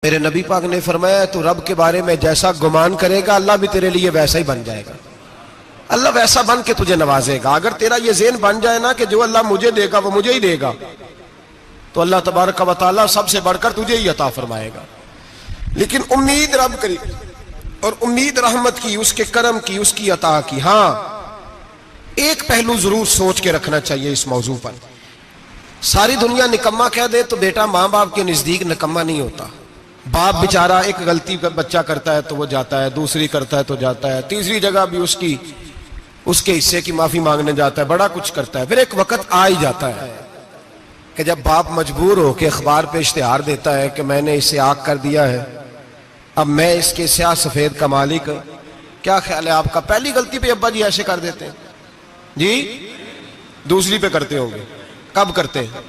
मेरे नबी पाक ने फरमाया तू रब के बारे में जैसा गुमान करेगा अल्लाह भी तेरे लिए वैसा ही बन जाएगा। अल्लाह वैसा बन के तुझे नवाजेगा। अगर तेरा ये ज़हन बन जाए ना कि जो अल्लाह मुझे देगा वो मुझे ही देगा, तो अल्लाह तबारक व तआला सबसे बढ़कर तुझे ही अता फरमाएगा। लेकिन उम्मीद रब करी और उम्मीद रहमत की, उसके करम की, उसकी अता की। हाँ, एक पहलू जरूर सोच के रखना चाहिए इस मौजू पर। सारी दुनिया निकम्मा कह दे तो बेटा माँ बाप के नजदीक निकम्मा नहीं होता। बाप बेचारा एक गलती का बच्चा करता है तो वो जाता है, दूसरी करता है तो जाता है, तीसरी जगह भी उसके हिस्से की माफी मांगने जाता है, बड़ा कुछ करता है। फिर एक वक्त आ ही जाता है कि जब बाप मजबूर हो के अखबार पे इश्तिहार देता है कि मैंने इसे आग कर दिया है, अब मैं इसके स्याह सफेद का मालिक। क्या ख्याल है आपका? पहली गलती पे अब्बा जी ऐसे कर देते हैं जी, दूसरी पे करते होंगे। कब करते हैं?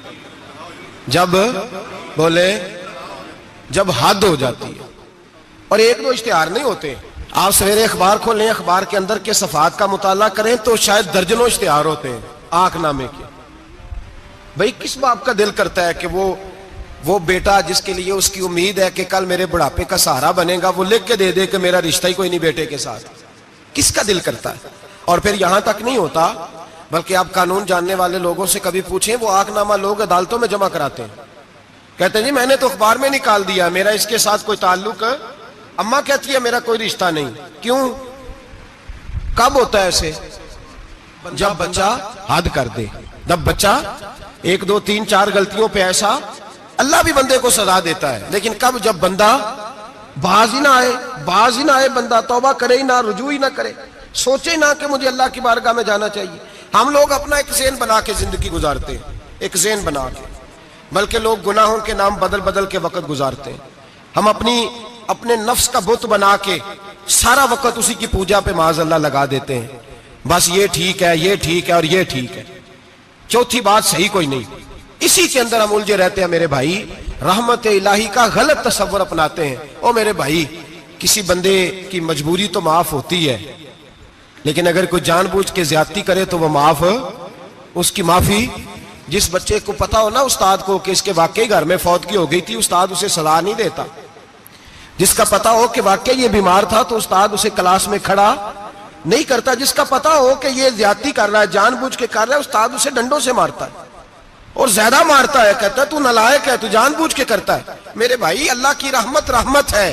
जब बोले जब हद हो जाती है। और एक दो इश्तिहार नहीं होते। आप सवेरे अखबार खोलें, अखबार के अंदर के सफात का मुताला करें तो शायद दर्जनों इश्तिहार होते हैं आंखनामे के। भाई किस बाप का दिल करता है कि वो बेटा जिसके लिए उसकी उम्मीद है कि कल मेरे बुढ़ापे का सहारा बनेगा, वो लिख के दे दे कि मेरा रिश्ता ही कोई नहीं बेटे के साथ? किसका दिल करता है? और फिर यहां तक नहीं होता, बल्कि आप कानून जानने वाले लोगों से कभी पूछें, वो आंखनामा लोग अदालतों में जमा कराते हैं। कहते हैं जी मैंने तो अखबार में निकाल दिया, मेरा इसके साथ कोई ताल्लुक। अम्मा कहती है मेरा कोई रिश्ता नहीं। क्यों? कब होता है ऐसे? जब बच्चा हद कर दे, जब बच्चा एक दो तीन चार गलतियों पे ऐसा, अल्लाह भी बंदे को सजा देता है। लेकिन कब? जब बंदा बाज ही ना आए, बंदा तौबा करे ही ना, रुजू ही ना करे, सोचे ना कि मुझे अल्लाह की बारगाह में जाना चाहिए। हम लोग अपना एक ज़हन बना के जिंदगी गुजारते हैं, एक ज़हन बना के, बल्कि लोग गुनाहों के नाम बदल बदल के वक्त गुजारते हैं। हम अपने नफ्स का बुत बना के सारा वक्त उसी की पूजा पे माज़अल्लाह लगा देते हैं। बस ये ठीक है, ये ठीक है और ये ठीक है, चौथी बात सही कोई नहीं। इसी के अंदर हम उलझे रहते हैं मेरे भाई। रहमत इलाही का गलत तस्वर अपनाते हैं। ओ मेरे भाई, किसी बंदे की मजबूरी तो माफ होती है, लेकिन अगर कोई जानबूझ के ज्यादती करे तो वह उसकी माफी, जिस बच्चे को पता हो ना उस्ताद को कि इसके वाकई घर में फौतगी हो गई थी, उस्ताद उसे सजा नहीं देता। जिसका पता हो कि वाकई ये बीमार था तो उस्ताद उसे क्लास में खड़ा नहीं करता। जिसका पता हो कि ये ज्यादती कर रहा है, जानबूझ के कर रहा है, उस्ताद उसे डंडों से मारता है और ज्यादा मारता है। कहता है तू नालायक है, तू जानबूझ के करता है। मेरे भाई अल्लाह की रहमत है,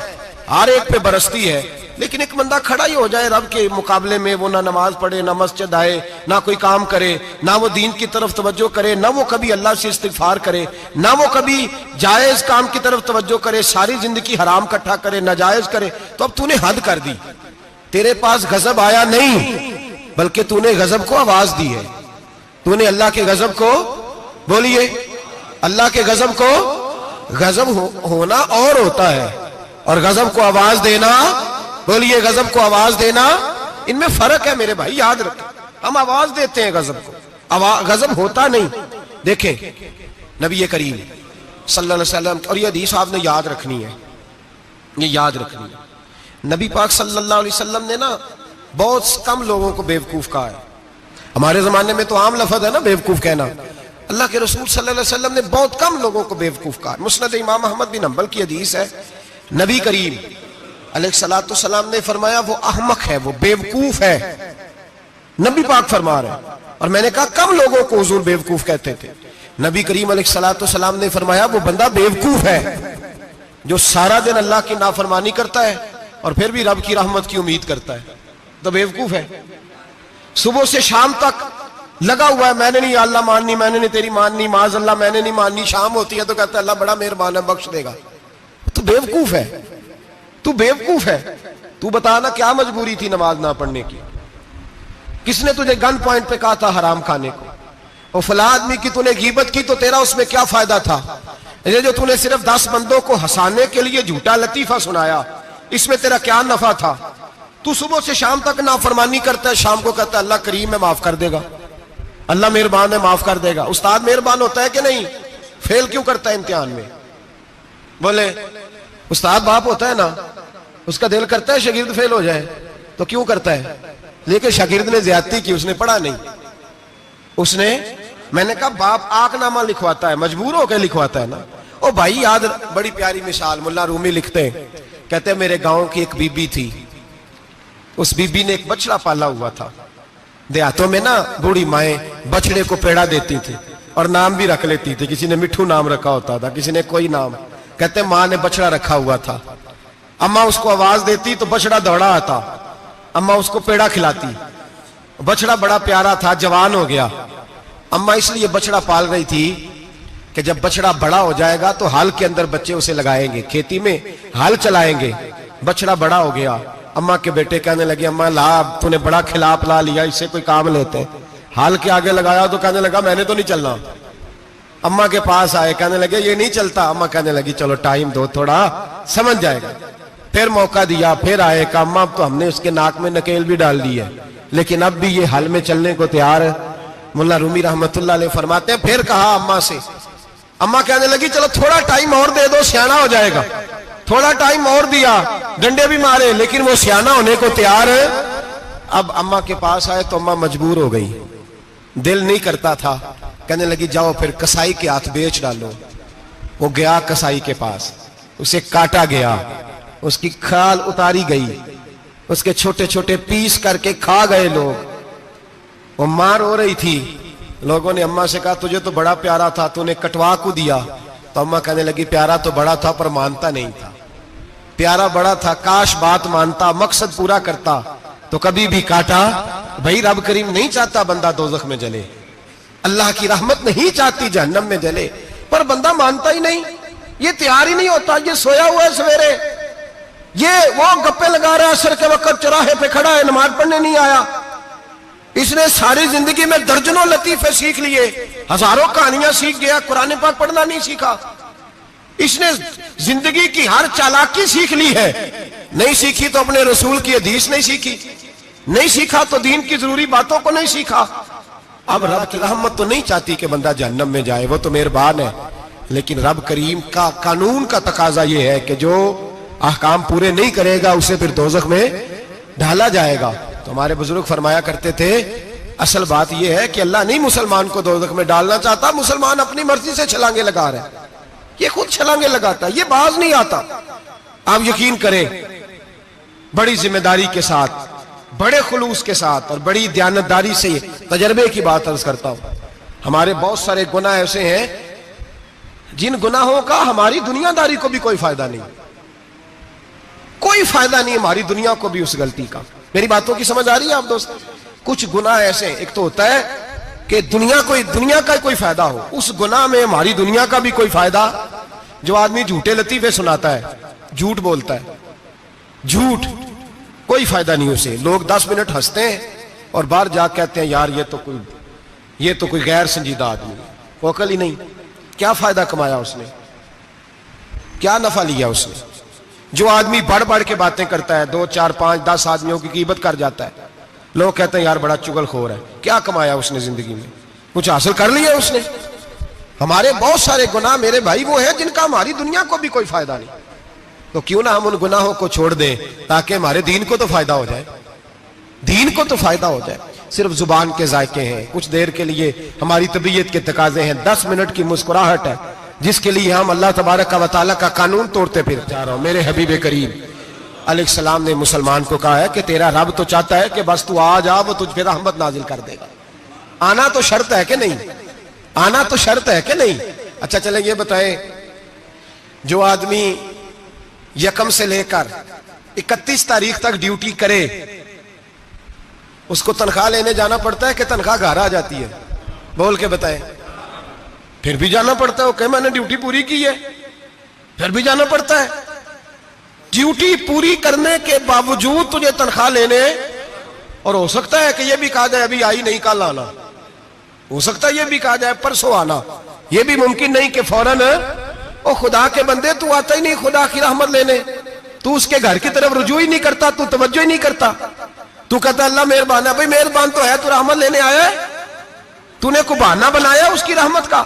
हर एक पे बरसती है। लेकिन एक बंदा खड़ा ही हो जाए रब के मुकाबले में, वो ना नमाज पढ़े, ना मस्जिद आए, ना कोई काम करे, ना वो दीन की तरफ तवज्जो करे, ना वो कभी अल्लाह से इस्तिगफार करे, ना वो कभी जायज काम की तरफ तवज्जो करे, सारी जिंदगी हराम इकट्ठा करे, नाजायज करे, तो अब तूने हद कर दी। तेरे पास गजब आया नहीं, बल्कि तूने गजब को आवाज दी है। तूने अल्लाह के गजब को, बोलिए, अल्लाह के गजब को, गजब होना और होता है और गजब को आवाज देना, बोलिए, गजब को आवाज देना, इनमें फर्क है मेरे भाई, याद रखें। हम आवाज देते हैं गजब को, गजब होता नहीं। देखें नबी करीम सल्लल्लाहु अलैहि वसल्लम, और ये हदीस आपने याद रखनी है, ये याद रखनी है। नबी पाक सल्लल्लाहु अलैहि वसल्लम ने ना बहुत कम लोगों को बेवकूफ कहा है। हमारे जमाने में तो आम लफ्ज है ना बेवकूफ कहना। अल्लाह के रसूल सल्लल्लाहु अलैहि वसल्लम ने बहुत कम लोगों को बेवकूफ कहा। मुस्नद इमाम अहमद बिन हंबल की हदीस है, नबी करीम अलैहिस्सलाम ने फरमाया वो अहमक है, वो बेवकूफ है। नबी पाक फरमा रहे हैं। और मैंने कहा कम लोगों को हुजूर बेवकूफ कहते थे। नबी करीम अलैहिस्सलाम ने फरमाया वो बंदा बेवकूफ है जो सारा दिन अल्लाह की नाफरमानी करता है और फिर भी रब की रहमत की उम्मीद करता है, तो बेवकूफ है। सुबह से शाम तक लगा हुआ है, मैंने नहीं अल्लाह माननी, मैंने नहीं तेरी माननी, माज़अल्लाह मैंने नहीं माननी। शाम होती है तो कहता है अल्लाह बड़ा मेहरबान है, बख्श देगा। तो बेवकूफ है, तू बेवकूफ है। तू बता ना क्या मजबूरी थी नमाज ना पढ़ने की? किसने तुझे गन पॉइंट पे कहा था हराम खाने को? और फला आदमी की तूने गीबत की तो तेरा उसमें क्या फायदा था? ये जो तूने सिर्फ 10 बंदों को हंसाने के लिए झूठा लतीफा सुनाया, इसमें तेरा क्या नफा था? तू सुबह से शाम तक नाफरमानी करता है, शाम को कहता है अल्लाह करीम है माफ कर देगा, अल्लाह मेहरबान है माफ कर देगा। उस्ताद मेहरबान होता है कि नहीं? फेल क्यों करता है इम्तिहान में? बोले उस्ताद बाप होता है ना, उसका दिल करता है शागिर्द फेल हो जाए, तो क्यों करता है? लेकिन शागिर्द ने ज्यादती की, उसने पढ़ा नहीं। उसने, मैंने कहा बाप आकनामा लिखवाता है, मजबूर होकर लिखवाता है ना, ओ भाई याद, बड़ी प्यारी मिसाल मुल्ला रूमी लिखते हैं, कहते हैं मेरे गांव की एक बीबी थी, उस बीबी ने एक बछड़ा पाला हुआ था। देहातों में ना बूढ़ी माएं बछड़े को पेड़ा देती थी और नाम भी रख लेती थी, किसी ने मिठू नाम रखा होता था, किसी ने कोई नाम। कहते माँ ने बछड़ा रखा हुआ था, अम्मा उसको आवाज देती तो बछड़ा दौड़ा आता, अम्मा उसको पेड़ा खिलाती, बछड़ा बड़ा प्यारा था, जवान हो गया। अम्मा इसलिए बछड़ा पाल रही थी कि जब बछड़ा बड़ा हो जाएगा तो हाल के अंदर बच्चे उसे लगाएंगे, खेती में हाल चलाएंगे। बछड़ा बड़ा हो गया, अम्मा के बेटे कहने लगे अम्मा ला, तूने बड़ा खिला पिला लिया, इससे कोई काम लेते हैं। हाल के आगे लगाया तो कहने लगा मैंने तो नहीं चलना। अम्मा के पास आए, कहने लगे ये नहीं चलता। अम्मा कहने लगी चलो टाइम दो थोड़ा, समझ जाएगा। फिर मौका दिया, फिर आए, कहा अम्मा अब तो हमने उसके नाक में नकेल भी डाल दी है, लेकिन अब भी ये हल में चलने को तैयार है। मुल्ला रूमी रहमतुल्लाह अलैह फरमाते हैं फिर कहा अम्मा से, अम्मा कहने लगी चलो थोड़ा टाइम और दे दो, सियाना हो जाएगा। थोड़ा टाइम और दिया, डंडे भी मारे, लेकिन वो सियाना होने को तैयार है। अब अम्मा के पास आए तो अम्मा मजबूर हो गई, दिल नहीं करता था। कहने लगी जाओ फिर कसाई के हाथ बेच डालो। वो गया कसाई के पास, उसे काटा गया, उसकी खाल उतारी गई, उसके छोटे छोटे पीस करके खा गए लोग। वो मार हो रही थी, लोगों ने अम्मा से कहा तुझे तो बड़ा प्यारा था, तूने कटवा को दिया। तो अम्मा कहने लगी प्यारा तो बड़ा था पर मानता नहीं था। प्यारा बड़ा था, काश बात मानता, मकसद पूरा करता तो कभी भी काटा। भाई रब करीम नहीं चाहता बंदा दोजख में जले, अल्लाह की रहमत नहीं चाहती जहन्नम में जले, पर बंदा मानता ही नहीं, ये तैयार ही नहीं होता। ये सोया हुआ है सवेरे, ये वो गप्पे लगा रहा है, असर के वक्त चौराहे पे खड़ा है, नमाज पढ़ने नहीं आया। इसने सारी जिंदगी में दर्जनों लतीफे सीख लिए, हजारों कहानियां सीख गया, कुरान पाक पढ़ना नहीं सीखा। इसने जिंदगी की हर चालाकी सीख ली है, नहीं सीखी तो अपने रसूल की हदीस नहीं सीखी, नहीं सीखा तो दीन की जरूरी बातों को नहीं सीखा। अब रब की रहमत तो नहीं चाहती कि बंदा जहन्नम में जाए, वो तो मेहरबान है, लेकिन रब करीम का कानून का तकाजा यह है कि जो अहकाम पूरे नहीं करेगा उसे फिर दोजख में डाला जाएगा। तो हमारे बुजुर्ग फरमाया करते थे असल बात यह है कि अल्लाह नहीं मुसलमान को दोजख में डालना चाहता, मुसलमान अपनी मर्जी से छलांगे लगा रहे, ये खुद छलांगे लगाता, ये बाज नहीं आता। आप यकीन करें बड़ी जिम्मेदारी के साथ, बड़े खुलूस के साथ और बड़ी दयानतदारी से तजर्बे की बात अर्ज करता हूं, हमारे बहुत सारे गुनाह ऐसे हैं जिन गुनाहों का हमारी दुनियादारी को भी कोई फायदा नहीं, कोई फायदा नहीं हमारी दुनिया को भी उस गलती का। मेरी बातों की समझ आ रही है आप दोस्त? कुछ गुनाह ऐसे, एक तो होता है कि दुनिया का कोई फायदा हो, उस गुनाह में हमारी दुनिया का भी कोई फायदा। जो आदमी झूठे लतीफे सुनाता है, झूठ बोलता है, झूठ कोई फायदा नहीं उसे, लोग 10 मिनट हंसते हैं और बाहर जा कहते हैं यार ये तो कोई गैर संजीदा आदमी, वो अकल ही नहीं। क्या फायदा कमाया उसने, क्या नफा लिया उसने? जो आदमी बढ़ बढ़ के बातें करता है, 2, 4, 5, 10 आदमियों की कीमत कर जाता है, लोग कहते हैं यार बड़ा चुगलखोर है। क्या कमाया उसने जिंदगी में? कुछ हासिल कर लिया उसने? हमारे बहुत सारे गुनाह मेरे भाई वो हैं जिनका हमारी दुनिया को भी कोई फायदा नहीं। तो क्यों ना हम उन गुनाहों को छोड़ दें ताकि हमारे दीन को तो फायदा हो जाए, दीन को तो फायदा हो जाए। सिर्फ जुबान के जायके हैं, कुछ देर के लिए हमारी तबीयत के तकाजे हैं, 10 मिनट की मुस्कुराहट है जिसके लिए हम अल्लाह तबारक व तआला का कानून तोड़ते फिर जा रहा हूं। मेरे हबीब करीम अलैहिस्सलाम ने मुसलमान को कहा है कि तेरा रब तो चाहता है कि बस तू आ जा, वो तुझ पे रहमत नाजिल कर देगा। आना तो शर्त है कि नहीं? आना तो शर्त है कि नहीं? अच्छा चले ये बताएं, जो आदमी 1 से लेकर 31 तारीख तक ड्यूटी करे उसको तनख्वाह लेने जाना पड़ता है कि तनख्वाह घर आ जाती है? बोल के बताएं। फिर भी जाना पड़ता है, ओके मैंने ड्यूटी पूरी की है, फिर भी जाना पड़ता है। ड्यूटी पूरी करने के बावजूद तुझे तनख्वाह लेने, और हो सकता है कि यह भी कहा जाए अभी आई नहीं कल आना, हो सकता है यह भी कहा जाए परसों आना, यह भी मुमकिन नहीं कि फौरन ओ खुदा के बंदे तू आता ही नहीं खुदा की रहमत लेने, तू उसके घर की तरफ रुजू ही नहीं करता, तू तवज्जो ही नहीं करता, तू कहता अल्लाह मेहरबान है। भाई मेहरबान तो है, तू रहमत लेने आया है, तूने को बहाना बनाया उसकी रहमत का।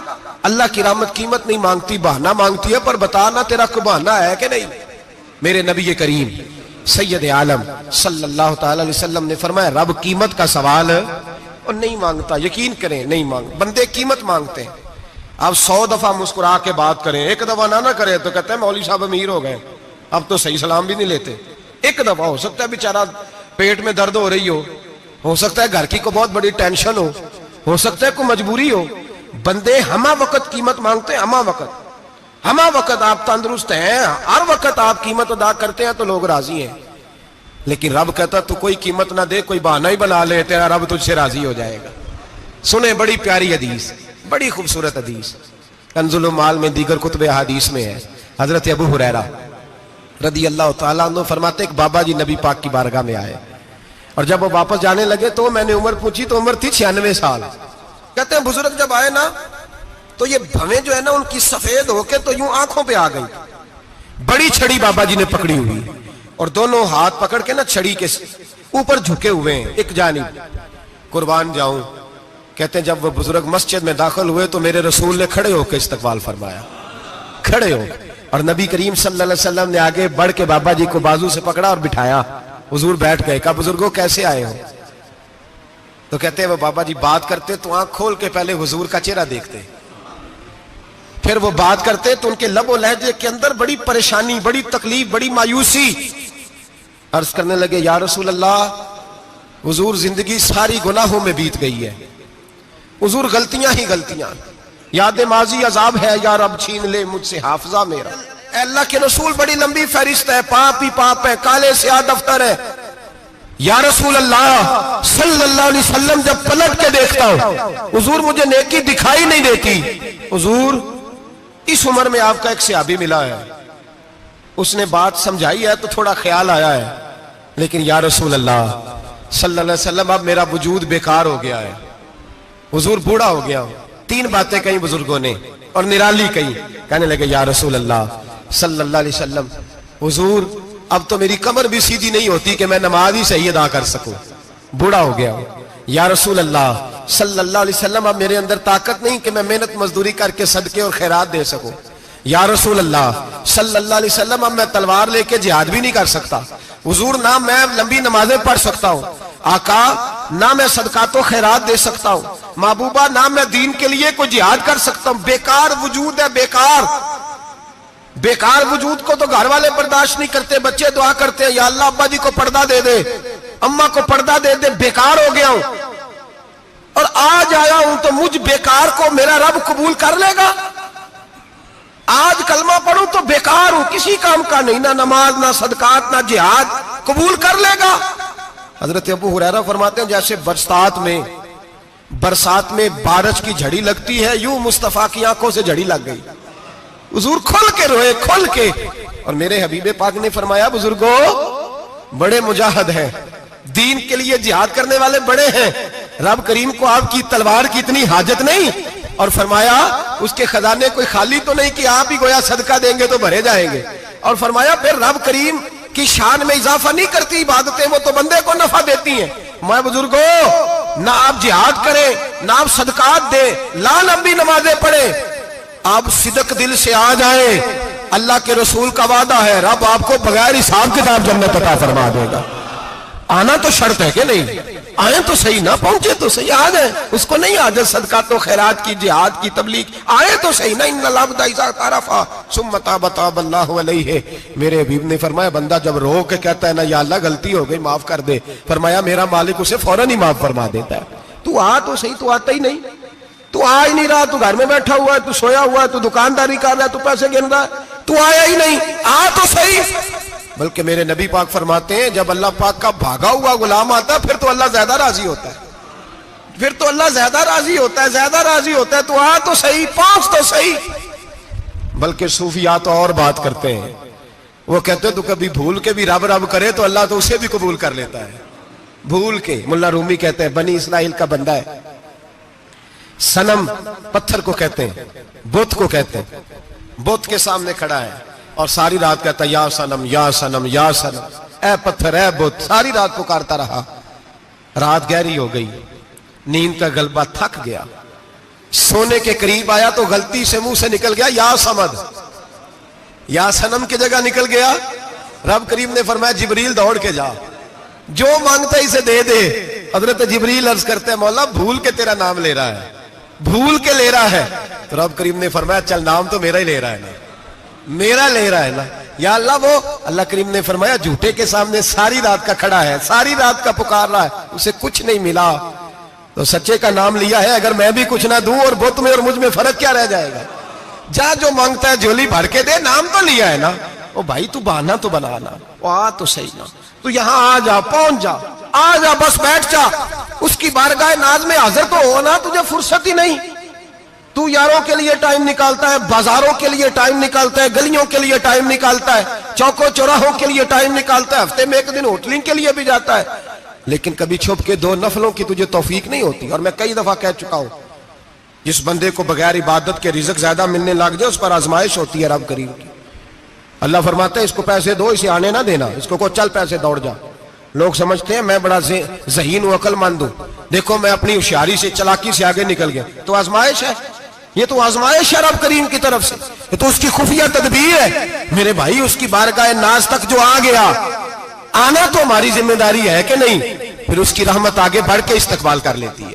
अल्लाह की रहमत कीमत नहीं मांगती, बहाना मांगती है, पर बता ना तेरा को बहाना है कि नहीं? मेरे नबी करीम सैयद आलम सल्लल्लाहु अलैहि वसल्लम ने फरमाया रब कीमत का सवाल और नहीं मांगता। यकीन करें नहीं मांग, बंदे कीमत मांगते हैं। आप 100 दफा मुस्कुरा के बात करें, एक दफा ना करें तो कहते हैं मौलवी साहब अमीर हो गए, अब तो सही सलाम भी नहीं लेते। एक दफा हो सकता है बेचारा पेट में दर्द हो रही हो सकता है घर की को बहुत बड़ी टेंशन हो सकता है कोई मजबूरी हो। बंदे हमा वक्त कीमत मांगते हैं, हमा वक्त आप तंदुरुस्त हैं, हर वक्त आप कीमत अदा करते हैं तो लोग राजी हैं। लेकिन रब कहता तू कोई कीमत ना दे, कोई बहाना ही बना ले, तेरा रब तुझसे राजी हो जाएगा। सुने बड़ी प्यारी हदीस, बड़ी खूबसूरत हदीस, कंजुल माल में दीगर कुतुब हदीस में है। हजरत अबू हुरैरा रदी अल्लाह तआला अन्हु फरमाते एक बाबा जी नबी पाक की बारगाह में आए और जब वो वापस जाने लगे तो मैंने उम्र पूछी तो उम्र थी 96 साल। कहते हैं बुजुर्ग जब आए ना तो ये भवें जो है ना उनकी सफेद होके तो यूं आंखों पे आ गई। बड़ी छड़ी बाबा जी ने पकड़ी हुई और दोनों हाथ पकड़ के ना छड़ी के ऊपर झुके हुए हैं एक जानिब। कुर्बान जाऊं, कहते हैं जब वो बुजुर्ग मस्जिद में दाखिल हुए तो मेरे रसूल ने खड़े होकर इस्तकबाल फरमाया, खड़े हो, और नबी करीम सल्लल्लाहु अलैहि वसल्लम ने आगे बढ़ के बाबा जी को बाजू से पकड़ा और बिठाया। हुजूर बैठ गए। कहा बुजुर्गों कैसे आए हो? तो कहते हैं वो बाबा जी बात करते तो आंख खोल के पहले हुजूर का चेहरा देखते, फिर वो बात करते तो उनके लबो लहजे के अंदर बड़ी परेशानी, बड़ी तकलीफ, बड़ी मायूसी। अर्ज करने लगे या रसूल अल्लाह, हुजूर जिंदगी सारी गुनाहों में बीत गई है, हुजूर गलतियां ही गलतियां, याद माजी अजाब है, या रब छीन ले मुझसे हाफजा मेरा। अल्लाह के रसूल बड़ी लंबी फहरिस्त है, पाप ही पाप है, काले स्याह दफ्तर है। या रसूल अल्लाह सल्लल्लाहु अलैहि वसल्लम जब पलट के देखता हूं हुजूर मुझे नेकी दिखाई नहीं देती। हुजूर इस उम्र में आपका एक सहाबी मिला है, उसने बात समझाई है तो थोड़ा ख्याल आया है, लेकिन या रसूल अल्लाह सल्लल्लाहु अलैहि वसल्लम अब मेरा वजूद बेकार हो गया है, हुजूर बूढ़ा हो गया हूं। 3 बातें कही बुजुर्गों ने और निराली कही। कहने लगे या रसूल अल्लाह सल्लल्लाहु अलैहि वसल्लम, हुजूर अब तो मेरी कमर भी सीधी नहीं होती कि मैं नमाज ही सही अदा कर सकूं, बूढ़ा हो गया हूं। या रसूल अल्लाह सल्लल्लाहु अलैहि वसल्लम अब मेरे अंदर ताकत नहीं कि मैं मेहनत मजदूरी करके सदके और खैरात दे सकूं। या रसूल अल्लाह सल्लल्लाहु अलैहि वसल्लम अब मैं तलवार लेके जिहाद भी नहीं कर सकता। हुजूर ना मैं लंबी नमाजें पढ़ सकता हूं, आका ना मैं सदकातो खैरात दे सकता हूं, महबूबा ना मैं दीन के लिए कोई जिहाद कर सकता हूं। बेकार वजूद है, बेकार वजूद को तो घर वाले बर्दाश्त नहीं करते, बच्चे दुआ करते हैं या अल्लाह अब्बा जी को पर्दा दे दे, अम्मा को पर्दा दे दे, बेकार हो गया हूं और आज आया हूं तो मुझ बेकार को मेरा रब कबूल कर लेगा। आज कलमा पढ़ूं तो बेकार हूं, किसी काम का नहीं, ना नमाज ना सदकात ना जिहाद, कबूल कर लेगा। हजरत अबू हुरैरा फरमाते हैं जैसे बरसात में बारिश की झड़ी लगती है, यूं मुस्तफा की आंखों से झड़ी लग गई। हुजूर खुल के रोए, खुल के। और मेरे हबीबे पाक ने फरमाया बुजुर्गो बड़े मुजाहिद हैं, दीन के लिए जिहाद करने वाले बड़े हैं, रब करीम को आपकी तलवार की इतनी हाजत नहीं। और फरमाया उसके खजाने कोई खाली तो नहीं कि आप ही गोया सदका देंगे तो भरे जाएंगे। और फरमाया फिर रब करीम की शान में इजाफा नहीं करती इबादतें, वो तो बंदे को नफा देती हैं। मैं बुजुर्गो ना आप जिहाद करें ना आप सदकात दे, ला लंबी नमाजें पढ़े, आप सिदक दिल से आ जाए, अल्लाह के रसूल का वादा है रब आपको बगैर हिसाब किताब जन्नत अता फरमा देगा। आना तो शर्त है कि नहीं, आए तो सही ना, पहुंचे तो सही, आ जाए, उसको नहीं आदत सदका तो खैरात की जिहाद की तबलीग, आए तो सही ना। मेरे हबीब ने फरमाया बंदा जब रो के कहता है ना या अल्लाह गलती हो गई माफ कर दे, फरमाया मेरा मालिक उसे फौरन ही माफ फरमा देता है। तू आ तो सही, तू आता ही नहीं, तू आ ही नहीं रहा, तू घर में बैठा हुआ है, तू सोया हुआ है, तू दुकानदारी कर रहा है, तू पैसे गिन रहा है, तू आया ही नहीं, आ तो सही। बल्कि मेरे नबी पाक फरमाते हैं जब अल्लाह पाक का भागा हुआ गुलाम आता है फिर तो अल्लाह ज्यादा राजी होता है, फिर तो अल्लाह ज्यादा राजी होता है, ज्यादा राजी होता है। तो आ तो सही, पहुंच तो सही। बल्कि सूफिया तो और बात करते हैं, वो कहते हैं तो कभी भूल के भी रब रब करे तो अल्लाह तो उसे भी कबूल कर लेता है, भूल के। मुल्ला रूमी कहते हैं बनी इस्राइल का बंदा है, सनम पत्थर को कहते हैं, बुत को कहते हैं, बुत के सामने खड़ा है और सारी रात कहता या सनम या सनम या सनम, ए पत्थर ए बुत, सारी रात पुकारता रहा। रात गहरी हो गई, नींद का गलबा थक गया, सोने के करीब आया तो गलती से मुंह से निकल गया या समद, या सनम की जगह निकल गया। रब करीम ने फरमाया जिब्रील दौड़ के जा, जो मांगता इसे दे दे। हजरत जिब्रील अर्ज करते हैं मौला भूल के तेरा नाम ले रहा है, भूल के ले रहा है, तो रब करीम ने फरमाया चल नाम तो मेरा ही ले रहा है ना, मेरा ले रहा है ना। या अल्लाह, वो अल्लाह करीम ने फरमाया झूठे के सामने सारी रात का खड़ा है, सारी रात का पुकार रहा है, उसे कुछ नहीं मिला, तो सच्चे का नाम लिया है। अगर मैं भी कुछ ना दूं और बुत में और मुझ में फर्क क्या रह जाएगा? जा जो मांगता है झोली भर के दे, नाम तो लिया है ना। ओ भाई तू बहाना तो बनाना, ओ आ तो सही ना, तू यहां आ जा, पहुंच जा, आ जा, बस बैठ जा, उसकी बारगाह नाज में हाजिर तो हो ना। तुझे फुर्सत ही नहीं, तू यारों के लिए टाइम निकालता है, बाजारों के लिए टाइम निकालता है, गलियों के लिए टाइम निकालता है, चौकों चौराहों के लिए टाइम निकालता है, हफ्ते में एक दिन होटलिंग के लिए भी जाता है, लेकिन कभी छुप के 2 नफलों की तुझे तौफीक नहीं होती। और मैं कई दफा कह चुका हूं, जिस बंदे को बगैर इबादत के रिज़्क ज्यादा मिलने लग जाए उस पर आजमाइश होती है रब करीम की। अल्लाह फरमाता है इसको पैसे दो, इसे आने ना देना, इसको को चल पैसे दौड़ जा। लोग समझते हैं मैं बड़ा ज़हीन हूं, अक्लमंद हूं, देखो मैं अपनी होशियारी से, चलाकी से आगे निकल गया। तो आजमाइश है, ये तो आजमाइश है रब करीम की तरफ से, ये तो उसकी खुफिया तदबीर है। मेरे भाई उसकी बारगाह नाज तक जो आ गया, आना तो हमारी जिम्मेदारी है कि नहीं? फिर उसकी रहमत आगे बढ़ के इस्तकबाल कर लेती है,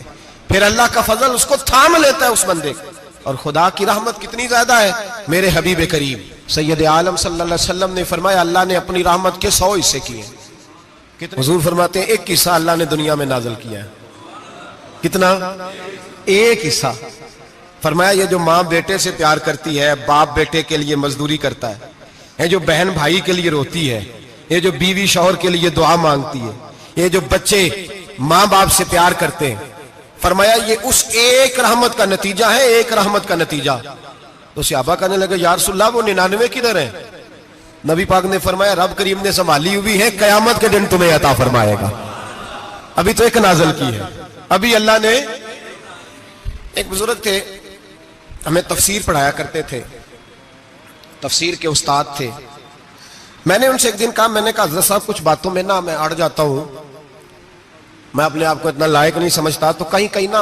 फिर अल्लाह का फजल उसको थाम लेता है उस बंदे को। और खुदा की रहमत कितनी ज्यादा है, मेरे हबीब करीम सैयद आलम सल्लल्लाहु अलैहि वसल्लम ने फरमाया अल्लाह ने अपनी रहमत के 100 हिस्से किए। कितने? हुजूर फरमाते हैं एक हिस्सा अल्लाह ने दुनिया में नाजिल किया है। कितना? एक हिस्सा। फरमाया ये जो माँ बेटे से प्यार करती है, बाप बेटे के लिए मजदूरी करता है, ये जो बहन भाई के लिए रोती है, ये जो बीवी शौहर के लिए दुआ मांगती है, ये जो बच्चे माँ बाप से प्यार करते हैं, फरमाया ये उस एक रहमत का नतीजा है, एक रहमत का नतीजा। तो सहाबा कहने लगे या रसूलल्लाह वो 99 किधर है? नबी पाक ने फरमाया रब करीम ने संभाली हुई है, कयामत के दिन तुम्हें अता फरमाएगा। अभी तो एक नाज़िल की है, अभी अल्लाह ने। एक बुजुर्ग थे, हमें तफसीर पढ़ाया करते थे, तफसीर के उस्ताद थे। मैंने उनसे एक दिन कहा, मैंने कहा हज़रत साहब कुछ बातों में ना मैं अड़ जाता हूं, मैं अपने आप को इतना लायक नहीं समझता, तो कहीं कहीं ना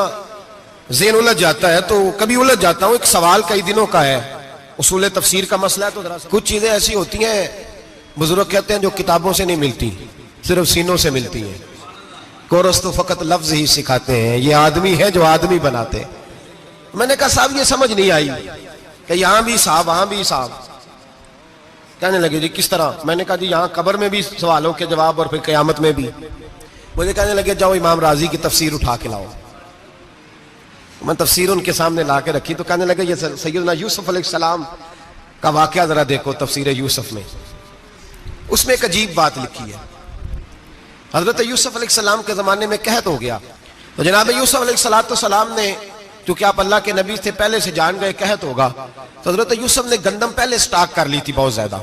ज़हन उलझ जाता है, तो कभी उलझ जाता हूं। एक सवाल कई दिनों का है, उसूल तफसीर का मसला है, तो जरा कुछ चीजें ऐसी होती हैं बुजुर्ग कहते हैं जो किताबों से नहीं मिलती, सिर्फ सीनों से मिलती हैं। कोरस तो फकत लफ्ज ही सिखाते हैं, ये आदमी है जो आदमी बनाते हैं। मैंने कहा साहब ये समझ नहीं आई कि यहां भी साहब वहां भी साहब। कहने लगे जी किस तरह? मैंने कहा जी यहाँ कब्र में भी सवालों के जवाब और फिर क़यामत में भी। मुझे कहने लगे जाओ इमाम राजी की तफसीर उठा के लाओ। मैं तफसीर उनके सामने ला के रखी, तो कहने लगे ये सैयदना यूसुफ अलैहिस्सलाम का वाकया जरा देखो तफसीर यूसुफ में, उसमें एक अजीब बात लिखी है। हजरत यूसुफ अलैहिस्सलाम के जमाने में कहत हो गया, तो जनाब यूसुफ अलैहिस्सलाम ने, क्योंकि आप अल्लाह के नबी से पहले से जान गए कहत होगा, तो हजरत यूसुफ ने गंदम पहले स्टॉक कर ली थी बहुत ज्यादा।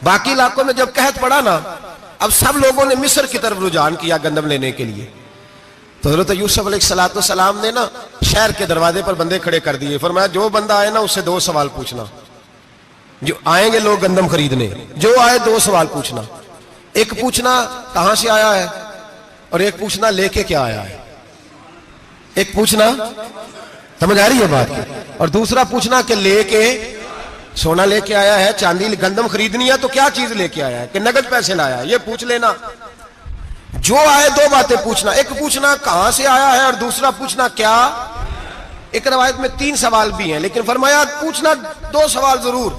बाकी इलाकों में जब कहत पड़ा ना, अब सब लोगों ने मिस्र की तरफ रुझान किया गंदम लेने के लिए। तो हजरत यूसुफ अलैहिस्सलाम ने ना शहर के दरवाजे पर बंदे खड़े कर दिए, फरमाया जो बंदा आए ना उससे 2 सवाल पूछना। जो आएंगे लोग गंदम खरीदने, जो आए 2 सवाल पूछना। एक पूछना कहां से आया है, और एक पूछना लेके क्या आया है। एक पूछना, समझ आ रही है बात, और दूसरा पूछना कि लेके सोना लेके आया है, चांदी गंदम खरीदनी है तो क्या चीज लेके आया है, कि नगद पैसे लाया है, ये पूछ लेना। जो आए 2 बातें पूछना, एक पूछना कहां से आया है और दूसरा पूछना क्या। एक रवायत में 3 सवाल भी हैं, लेकिन फरमाया पूछना 2 सवाल जरूर।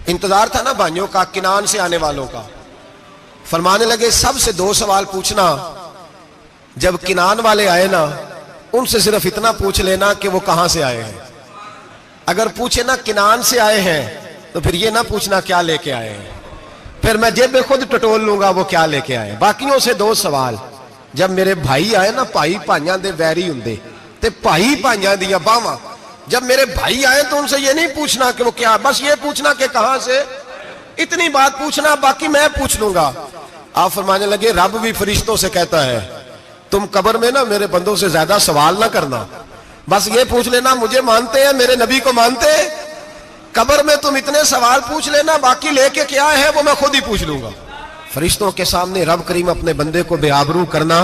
इंतजार था ना भाइयों का किनान से आने वालों का। फरमाने लगे सबसे 2 सवाल पूछना, जब किनान वाले आए ना उनसे सिर्फ इतना पूछ लेना कि वो कहां से आए हैं। अगर पूछे ना किनान से आए हैं तो फिर ये ना पूछना क्या लेके आए हैं, फिर मैं जेब खुद टटोल लूंगा वो क्या लेके आए। बाकियों से 2 सवाल। जब मेरे भाई आए ना, भाई भाइयां दे वैरी हुंदे ते भाई भाइयां दियां बावां, जब मेरे भाई आए तो उनसे ये नहीं पूछना कि वो क्या, बस ये पूछना कि कहां से, इतनी बात पूछना, बाकी मैं पूछ लूंगा। आप फरमाने लगे रब भी फरिश्तों से कहता है तुम कब्र में ना मेरे बंदों से ज्यादा सवाल ना करना, बस ये पूछ लेना मुझे मानते हैं, मेरे नबी को मानते हैं। कब्र में तुम इतने सवाल पूछ लेना, बाकी लेके क्या है वो मैं खुद ही पूछ लूंगा। फरिश्तों के सामने रब करीम अपने बंदे को बेआबरू करना,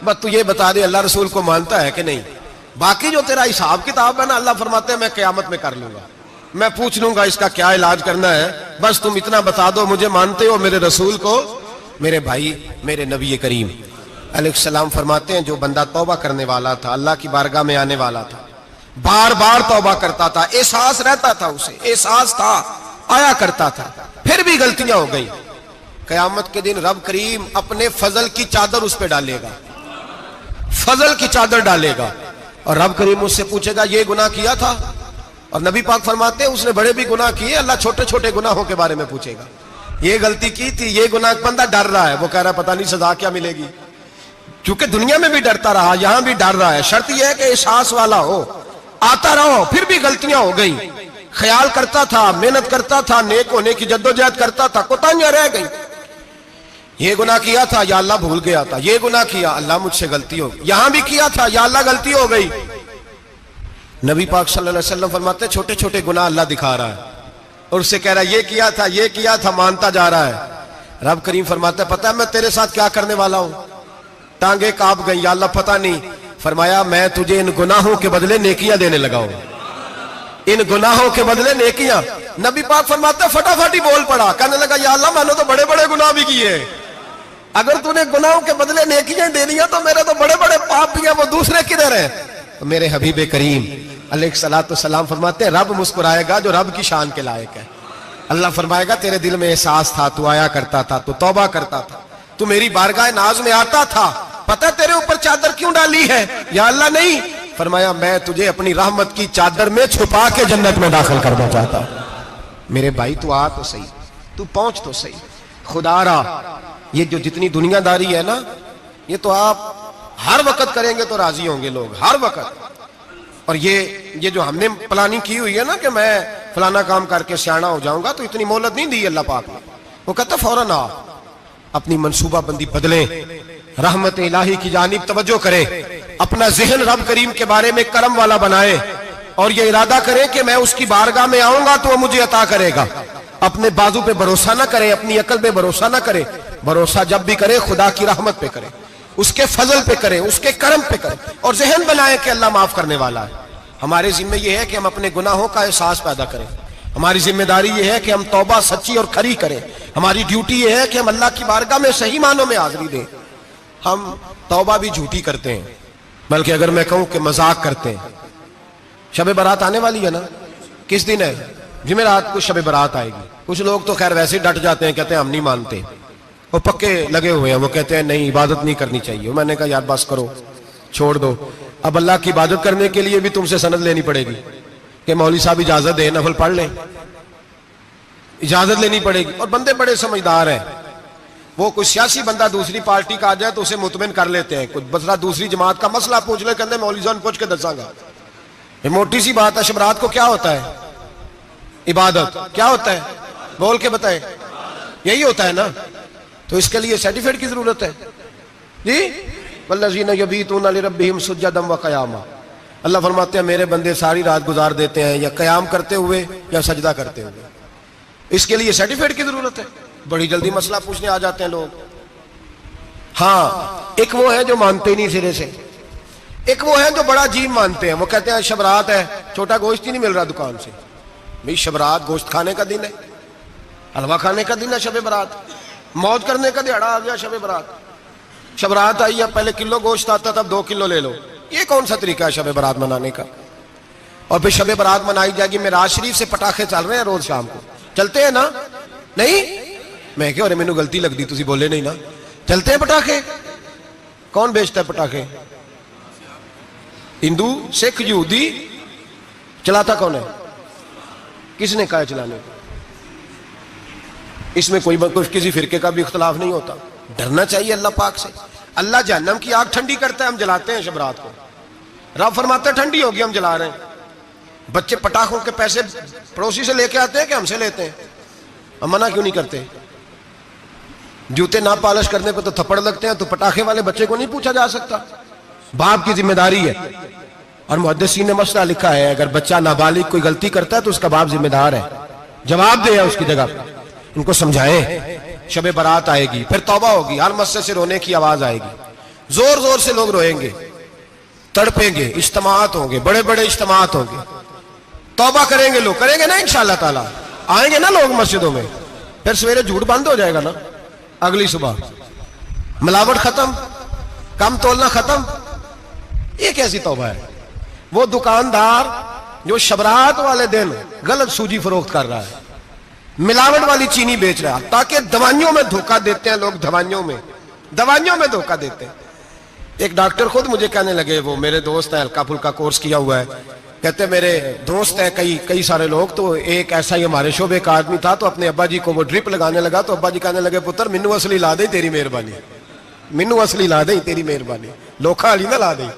बस तू ये बता दे अल्लाह रसूल को मानता है कि नहीं, बाकी जो तेरा हिसाब किताब है ना अल्लाह फरमाते हैं मैं क़यामत में कर लूंगा, मैं पूछ लूंगा इसका क्या इलाज करना है, बस तुम इतना बता दो मुझे मानते हो, मेरे रसूल को, मेरे भाई, मेरे नबी करीम अलैहिस्सलाम फरमाते हैं जो बंदा तौबा करने वाला था, अल्लाह की बारगाह में आने वाला था, बार बार तौबा करता था, एहसास रहता था, उसे एहसास था, आया करता था, फिर भी गलतियां हो गई, कयामत के दिन रब करीम अपने फजल की चादर उस पर डालेगा, फजल की चादर डालेगा और रब करीम उससे पूछेगा ये गुनाह किया था? और नबी पाक फरमाते हैं उसने बड़े भी गुनाह किए, अल्लाह छोटे छोटे गुनाहों के बारे में पूछेगा। ये गलती की थी, ये गुनाह, बंदा डर रहा है, वो कह रहा है पता नहीं सजा क्या मिलेगी, क्योंकि दुनिया में भी डरता रहा, यहां भी डर रहा है। शर्त यह है कि एहसास वाला हो, आता रहो, फिर भी गलतियां हो गई, ख्याल करता था, मेहनत करता था, नेक होने की जद्दोजहद करता था, कोताहियां रह गई, ये गुनाह किया था या अल्लाह भूल गया था, ये गुनाह किया अल्लाह मुझसे गलती हो गई, यहां भी किया था या अल्लाह गलती हो गई। नबी पाक सल्लल्लाहु अलैहि वसल्लम फरमाते छोटे छोटे गुनाह अल्लाह दिखा रहा है और उससे कह रहा है ये किया था, मानता जा रहा है। रब करीम फरमाता है पता है मैं तेरे साथ क्या करने वाला हूं? टांगे कांप गई, या अल्लाह पता नहीं। फरमाया मैं तुझे इन गुनाहों के बदले नेकियां देने लगा हूं, इन गुनाहों के बदले नेकियां। नबी पाक फरमाते फटाफट ही बोल पड़ा, कहने लगा या अल्लाह मैंने तो बड़े बड़े गुनाह भी किए, अगर तूने गुनाहों के बदले नेकियां दे दिया तो मेरे तो बड़े बड़े पाप भी हैं, वो दूसरे किधर है? तो मेरे हबीब करीम अलैहिस्सलातु सलाम फरमाते रब मुस्कुराएगा जो रब की शान के लायक है। अल्लाह फरमाएगा तेरे दिल में एहसास था, तू आया करता था, तू तौबा करता था, तू मेरी बारगाह नाज में आता था, पता तेरे ऊपर चादर क्यों डाली है? या अल्लाह नहीं, फरमाया मैं तुझे अपनी रहमत की चादर में छुपा के जन्नत में दाखिल करना चाहता हूं। मेरे भाई तू आ तो सही, तू पहुंच तो सही, खुदारा ये जो जितनी दुनियादारी है ना, ये तो आप हर वक्त करेंगे तो राजी होंगे लोग, हर वक्त। और ये जो हमने प्लानिंग की हुई है ना कि मैं फलाना काम करके सियाना हो जाऊंगा, तो इतनी मोहलत नहीं दी अल्लाह पाक ने। वो कहता फौरन आ, अपनी मंसूबाबंदी बदलें, रहमत इलाही की जानिब तवज्जो करें, अपना जहन रब करीम के बारे में करम वाला बनाए और ये इरादा करें कि मैं उसकी बारगाह में आऊंगा तो वो मुझे अता करेगा। अपने बाजू पे भरोसा ना करे, अपनी अकल पे भरोसा ना करे, भरोसा जब भी करे खुदा की रहमत पे करे, उसके फजल पे करे, उसके करम पे करे और जहन बनाए कि अल्लाह माफ करने वाला है। हमारे जिम्मे यह है कि हम अपने गुनाहों का एहसास पैदा करें, हमारी जिम्मेदारी यह है कि हम तौबा सच्ची और खरी करें, हमारी ड्यूटी यह है कि हम अल्लाह की बारगाह में सही मानों में हाजिरी दें। हम तौबा भी झूठी करते हैं, बल्कि अगर मैं कहूं कि मजाक करते हैं। शब बारात आने वाली है ना, किस दिन है? जुमेरात को शब बारात आएगी। कुछ लोग तो खैर वैसे डट जाते हैं, कहते हैं हम नहीं मानते, वो पक्के लगे हुए हैं, वो कहते हैं नहीं इबादत नहीं करनी चाहिए। मैंने कहा यार बस करो, छोड़ दो। अब अल्लाह की इबादत करने के लिए भी तुमसे सनद लेनी पड़ेगी कि मौलवी साहब इजाजत दे, नफल पढ़ लें, इजाजत लेनी पड़ेगी। और बंदे बड़े समझदार हैं, वो कोई सियासी बंदा दूसरी पार्टी का आ जाए तो उसे मुतमिन कर लेते हैं। कुछ बसरा दूसरी जमात का मसला पूछ ले, कहते मौलवी साहब पूछ के दसांगा। ये मोटी सी बात है। शब रात को क्या होता है? इबादत। क्या होता है? बोल के बताए। यही होता है ना, तो इसके लिए सर्टिफिकेट की जरूरत है जी। वल्लज़ीना यबीतूना लिरब्बिहिम सुज्जदन व क़यामा। अल्लाह फरमाते हैं मेरे बंदे सारी रात गुजार देते हैं या क़याम करते हुए या सजदा करते हुए। इसके लिए सर्टिफिकेट की जरूरत है। बड़ी जल्दी मसला पूछने आ जाते हैं लोग। हाँ, एक वो है जो मानते ही नहीं सिरे से, एक वो है जो बड़ा अजीब मानते हैं। वो कहते हैं शब रात है, छोटा गोश्त ही नहीं मिल रहा दुकान से। भाई शब रात गोश्त खाने का दिन है, हलवा खाने का दिन है शब बारात, मौज करने का दिहाड़ा आ गया शब बारात। शब रात आई है, पहले किलो गोश्त आता था, अब 2 किलो ले लो। ये कौन सा तरीका है शब बारात मनाने का? और फिर शब बारात मनाई जाएगी। मेराज शरीफ से पटाखे चल रहे हैं रोज शाम को, चलते हैं ना? नहीं, मैं क्या, मैनू गलती लगती, तुसी बोले नहीं ना। चलते हैं पटाखे। कौन बेचता है पटाखे? हिंदू, सिख, यहूदी। चलाता कौन है? किसने कहा चलाने को? इसमें कोई किसी फिरके का भी इख्तलाफ नहीं होता। डरना चाहिए अल्लाह पाक से। अल्लाह जहन्नम की आग ठंडी करता है, हम जलाते हैं शब रात को। रब फरमाते हैं ठंडी होगी, हम जला रहे हैं। बच्चे पटाखों के पैसे पड़ोसी से लेके आते हैं कि हमसे लेते हैं? हम मना क्यों नहीं करते? जूते ना पॉलिश करने पे तो थप्पड़ लगते हैं, तो पटाखे वाले बच्चे को नहीं पूछा जा सकता? बाप की जिम्मेदारी है। और मुहद्दिसीन ने मसला लिखा है, अगर बच्चा नाबालिग कोई गलती करता है तो उसका बाप जिम्मेदार है, जवाब दे उसकी जगह पर। इनको समझाएं। शब बारात आएगी, फिर तौबा होगी, हर मस्जिद से रोने की आवाज आएगी, जोर जोर से लोग रोएंगे, तड़पेंगे, इज्तिमात होंगे, बड़े बड़े इज्तिमात होंगे, तौबा करेंगे लोग, करेंगे ना इंशाअल्लाह ताला, आएंगे ना लोग मस्जिदों में। फिर सवेरे झूठ बंद हो जाएगा ना, अगली सुबह मिलावट खत्म, कम तोलना खत्म। ये कैसी तौबा है? वो दुकानदार जो शबरात वाले दिन गलत सूजी फरोख्त कर रहा है, मिलावट वाली चीनी बेच रहा है, ताकि दवाइयों में धोखा देते हैं लोग, दवाइयों में धोखा देते हैं। एक डॉक्टर खुद मुझे कहने लगे, वो मेरे दोस्त है, हल्का फुल्का कोर्स किया हुआ है, कहते मेरे दोस्त हैं कई सारे लोग, तो एक ऐसा ही हमारे शोबे का आदमी था, तो अपने अब्बा जी को वो ड्रिप लगाने लगा, तो अब्बा जी कहने लगे पुत्र मिन्नू असली ला दे तेरी मेहरबानी, मिन्नू असली ला दे तेरी मेहरबानी, लोखा अली ना ला दे।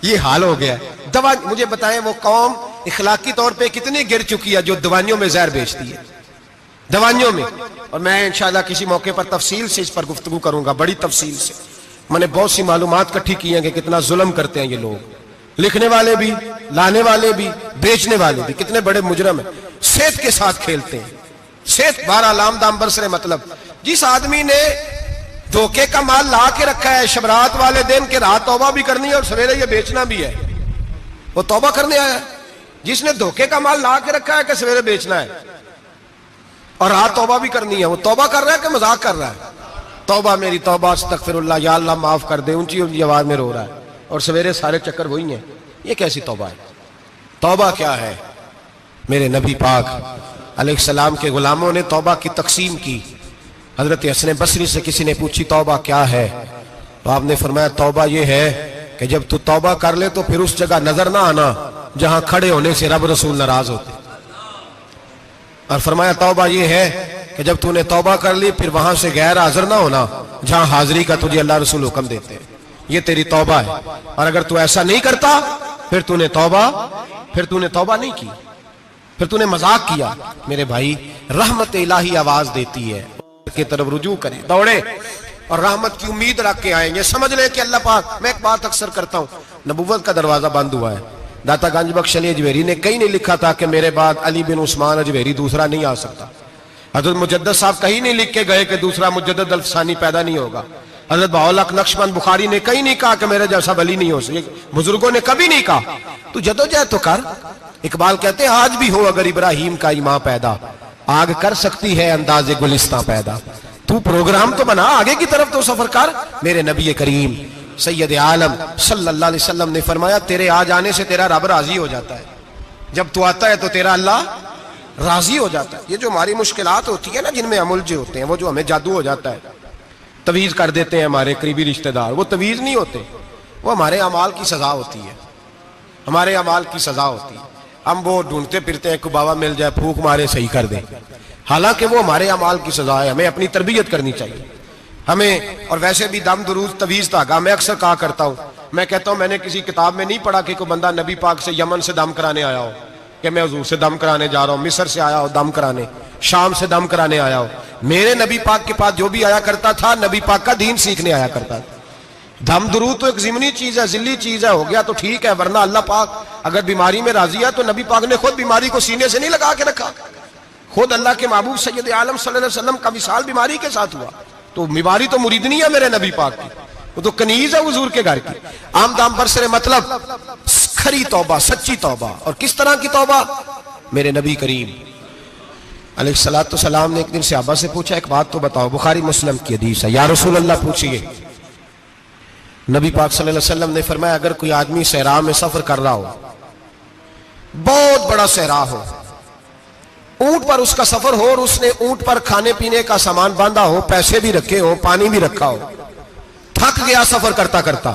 ये हाल हो गया है। दवा, मुझे बताएं वो कौम इखलाकी तौर पे कितनी गिर चुकी है जो दवाइयों में जहर बेचती है, दवाइयों में। और मैं इंशाल्लाह किसी मौके पर तफसील से इस पर गुफ्तगू करूंगा, बड़ी तफसील से। मैंने बहुत सी मालूमात इकट्ठी की हैं कि कितना जुल्म करते हैं ये लोग, लिखने वाले भी, लाने वाले भी, बेचने वाले भी, कितने बड़े मुजरम है। सेहत के साथ खेलते हैं, सेहत बारह लाम दाम बरसरे। मतलब जिस आदमी ने धोखे का माल ला के रखा है शबरात वाले दिन के रात तौबा भी करनी है और सवेरे ये बेचना भी है, वो तौबा करने आया है। जिसने धोखे का माल ला के रखा है कि सवेरे बेचना है और रात तौबा भी करनी है, वो तौबा कर रहा है कि मजाक कर रहा है? तौबा मेरी तौबा, अस्तगफिरुल्लाह, या अल्लाह माफ कर दे, ऊंची ऊंची आवाज में रो रहा है, और सवेरे सारे चक्कर वही हैं। ये कैसी तौबा है? तौबा क्या है? मेरे नबी पाक अलैहिस्सलाम के गुलामों ने तौबा की तकसीम की। हजरत हसन बसरी से किसी ने पूछी तौबा क्या है, तो आपने फरमाया तौबा ये है कि जब तू तौबा कर ले तो फिर उस जगह नजर ना आना जहां खड़े होने से रब रसूल नाराज होते। और फरमाया तौबा ये है कि जब तूने तौबा कर ली फिर वहां से गैर हाजिर ना होना जहां हाजिरी का तुझे अल्लाह रसूल हुक्म देते हैं। ये तेरी तौबा है। और अगर तू ऐसा नहीं करता फिर तूने तौबा नहीं की, फिर तूने मजाक किया। मेरे भाई, रहमत इलाही आवाज देती है की तरफ रुजू करें, दौड़े और रहमत की उम्मीद रख के आएंगे। समझ ले कि अल्लाह पाक, मैं एक बात अक्सर करता हूं, नबुव्वत का दरवाजा बंद हुआ है। दाता गंज बख्श अली अजमेरी ने कहीं नहीं लिखा था कि मेरे बाद अली बिन उस्मान अजमेरी दूसरा नहीं आ सकता। हजरत मुजद्दद साहब कहीं नहीं लिख के गए कि दूसरा मुजद्दद अल्फसानी पैदा नहीं होगा। हजरत बाउलक नक्शबंद बुखारी ने कहीं नहीं कहा कि मेरे जैसा वली नहीं हो सके। बुजुर्गों ने कभी नहीं कहा। तू जदोजहद तो कर। इकबाल कहते हैं आज भी हो अगर इब्राहिम का ईमां पैदा, आग कर सकती है अंदाजे गुलिस्तां पैदा। तू प्रोग्राम तो बना, आगे की तरफ तो सफर कर। मेरे नबी करीम सैयद आलम सल्लल्लाहु अलैहि वसल्लम ने फरमाया तेरे आ जाने से तेरा रब राजी हो जाता है। जब तू आता है तो तेरा अल्लाह राजी हो जाता है। ये जो हमारी मुश्किलात होती है ना, जिनमें अमुलझे होते हैं, वो जो हमें जादू हो जाता है, तवीज कर देते हैं हमारे करीबी रिश्तेदार, वो तवीज नहीं होते, वो हमारे अमाल की सजा होती है, हमारे अमाल की सजा होती है। हम वो ढूंढते फिरते हैं कि बाबा मिल जाए फूक मारे सही कर दे, हालांकि वो हमारे अमाल की सजा है। हमें अपनी तरबियत करनी चाहिए हमें। और वैसे भी दम दुरूद तवीज धागा, मैं अक्सर कहा करता हूँ, मैं कहता हूँ मैंने किसी किताब में नहीं पढ़ा कि कोई बंदा नबी पाक से यमन से दम कराने आया हो कि मैं हुजूर से दम कराने जा रहा हूँ, मिस्र से आया हो दम कराने, शाम से दम कराने आया हो। मेरे नबी पाक के पास जो भी आया करता था नबी पाक का दीन सीखने आया करता था। दम दुरूद तो एक जिमनी चीज है, जिल्ली चीज है, हो गया तो ठीक है, वरना अल्लाह पाक अगर बीमारी में राजी है तो नबी पाक ने खुद बीमारी को सीने से नहीं लगा के रखा। खुद अल्लाह के महबूब सैयद आलम सल्लल्लाहु अलैहि वसल्लम का विसाल बीमारी के साथ हुआ, तो बीमारी तो मुरीदनी है मेरे नबी पाक की, वो तो कनीज है हुजूर के घर की। आम दाम बरसरे मतलब खरी तौबा, सच्ची तौबा। और किस तरह की तौबा? मेरे नबी करीम अलैहिस्सलातु सलाम ने एक दिन सहाबा से पूछा एक बात तो बताओ, बुखारी मुस्लिम की हदीस है, या रसूल अल्लाह पूछिए। नबी पाक सल्लल्लाहु अलैहि वसल्लम ने फरमाया अगर कोई आदमी सहरा में सफर कर रहा हो, बहुत बड़ा सहरा हो, ऊंट पर उसका सफर हो और उसने ऊंट पर खाने पीने का सामान बांधा हो, पैसे भी रखे हो, पानी भी रखा हो, थक गया सफर करता करता,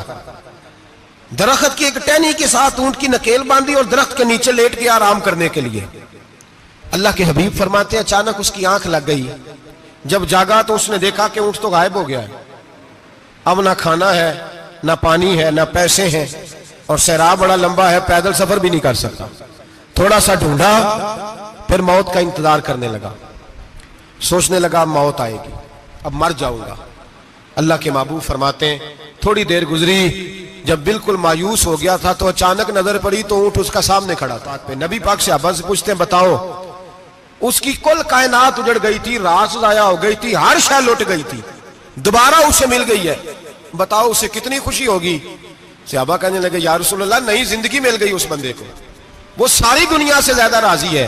दरख्त की एक टहनी के साथ ऊंट की नकेल बांधी और दरख्त के नीचे लेट गया आराम करने के लिए। अल्लाह के हबीब फरमाते हैं अचानक उसकी आंख लग गई। जब जागा तो उसने देखा कि ऊंट तो गायब हो गया है, अब ना खाना है, ना पानी है, ना पैसे हैं, और सहरा बड़ा लंबा है, पैदल सफर भी नहीं कर सकता। थोड़ा सा ढूंढा, फिर मौत का इंतजार करने लगा, सोचने लगा मौत आएगी, अब मर जाऊंगा। अल्लाह के महबूब फरमाते हैं थोड़ी देर गुजरी, जब बिल्कुल मायूस हो गया था तो अचानक नजर पड़ी तो ऊंट उसका सामने खड़ा था पे। नबी पाक से अब्बा से पूछते हैं बताओ, उसकी कुल कायनात उजड़ गई थी, रास जाया हो गई थी, हर शय लुट गई थी, दोबारा उसे मिल गई है, बताओ उसे कितनी खुशी होगी। सहाबा कहने लगे या रसूल अल्लाह नई जिंदगी मिल गई उस बंदे को, वो सारी दुनिया से ज्यादा राजी है।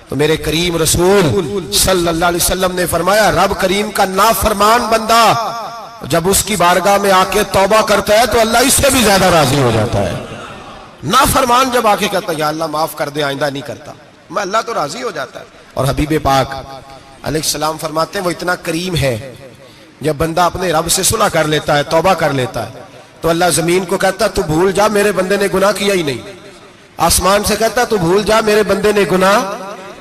तो मेरे करीम रसूल सल्लल्लाहु अलैहि वसल्लम ने फरमाया रब करीम का नाफरमान बंदा जब उसकी बारगाह में आके तौबा करता है तो अल्लाह इससे भी ज्यादा राजी हो जाता है। नाफरमान जब आके कहता है या अल्लाह माफ कर दे, आइंदा नहीं करता, मैं अल्लाह तो राजी हो जाता है। और हबीब पाक अलैहिस्सलाम फरमाते हैं वो इतना करीम है, जब बंदा अपने रब से सुलह कर लेता है, तौबा कर लेता है, तो अल्लाह जमीन को कहता तू भूल जा, मेरे बंदे ने गुनाह किया ही नहीं। आसमान से कहता तू भूल जा, मेरे बंदे ने गुनाह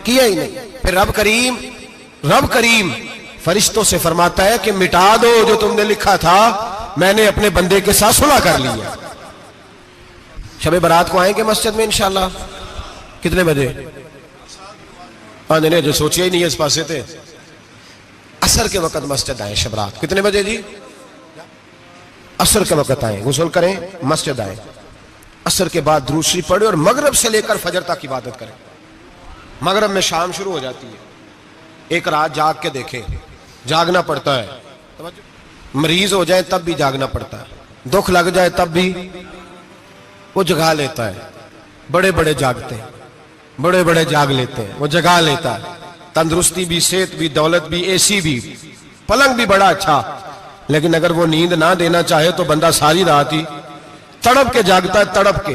किया ही नहीं। फिर रब करीम फरिश्तों से फरमाता है कि मिटा दो जो तुमने लिखा था, मैंने अपने बंदे के साथ सुलह कर लिया। शबे बारात को आएंगे मस्जिद में इंशाल्लाह। कितने बजे? नहीं, जो सोचिए ही नहीं है इस पासे थे। असर के वक्त मस्जिद आए शब रात। कितने बजे जी? असर के वक्त आए, गुस्ल करें, मस्जिद आए, असर के बाद दुरूद शरीफ पढ़े और मगरिब से लेकर फजर तक इबादत करें। मगरिब में शाम शुरू हो जाती है। एक रात जाग के देखें, जागना पड़ता है। मरीज हो जाए तब भी जागना पड़ता है, दुख लग जाए तब भी वो जगा लेता है। बड़े बड़े जागते हैं, बड़े बड़े जाग लेते हैं, वो जगा लेता है। तंदुरुस्ती भी, सेहत भी, दौलत भी, एसी भी, पलंग भी बड़ा अच्छा, लेकिन अगर वो नींद ना देना चाहे तो बंदा सारी रात ही तड़प के जागता है, तड़प के।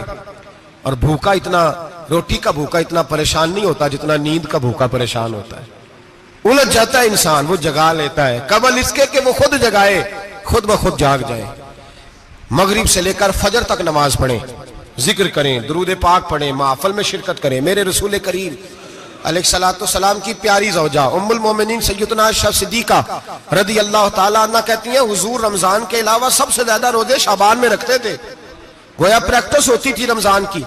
और भूखा इतना, रोटी का भूखा इतना परेशान नहीं होता जितना नींद का भूखा परेशान होता है। उलझ जाता है इंसान, वो जगा लेता है कबल इसके कि वो खुद जगाए, खुद ब खुद जाग जाए। मगरिब से लेकर फजर तक नमाज पढ़ें, जिक्र करें, दुरूद पाक पढ़ें, महफिल में शिरकत करें। मेरे रसूल करीम अलैहिस्सलाम की प्यारी ज़ौजा उम्मुल मोमिनीन सैयदना आयशा सिद्दीका रदी अल्लाह ताला अन्हा कहती हैं हुजूर रमजान के अलावा सबसे ज्यादा रोजे शाबान में रखते थे, गोया प्रैक्टिस होती थी रमजान की।